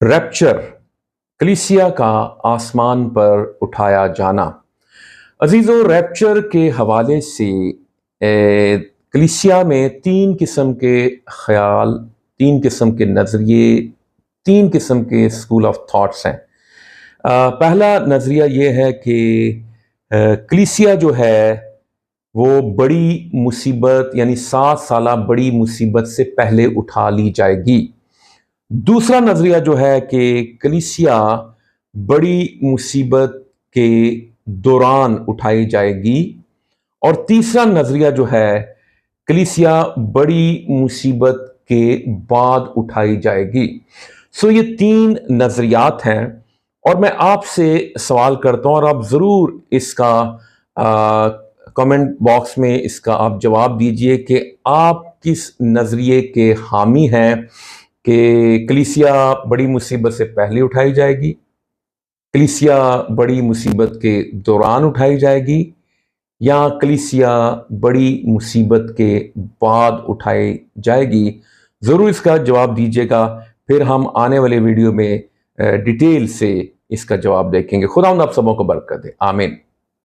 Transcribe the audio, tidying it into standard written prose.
Rupture, کلیسیا کا آسمان پر اٹھایا جانا۔ عزیزو، ریپچر کے حوالے سے کلیسیا میں تین قسم کے خیال، تین قسم کے نظریے، تین قسم کے اسکول آف تھاٹس ہیں۔ پہلا نظریہ یہ ہے کہ کلیسیا جو ہے وہ بڑی مصیبت یعنی 7 سالہ بڑی مصیبت سے پہلے اٹھا لی جائے گی۔ دوسرا نظریہ جو ہے کہ کلیسیا بڑی مصیبت کے دوران اٹھائی جائے گی، اور تیسرا نظریہ جو ہے کلیسیا بڑی مصیبت کے بعد اٹھائی جائے گی۔ یہ تین نظریات ہیں، اور میں آپ سے سوال کرتا ہوں، اور آپ ضرور اس کا کمنٹ باکس میں اس کا آپ جواب دیجئے کہ آپ کس نظریے کے حامی ہیں، کہ کلیسیا بڑی مصیبت سے پہلے اٹھائی جائے گی، کلیسیا بڑی مصیبت کے دوران اٹھائی جائے گی، یا کلیسیا بڑی مصیبت کے بعد اٹھائی جائے گی۔ ضرور اس کا جواب دیجیے گا، پھر ہم آنے والے ویڈیو میں ڈیٹیل سے اس کا جواب دیکھیں گے۔ خداوند آپ سبوں کو برکت دے، آمین۔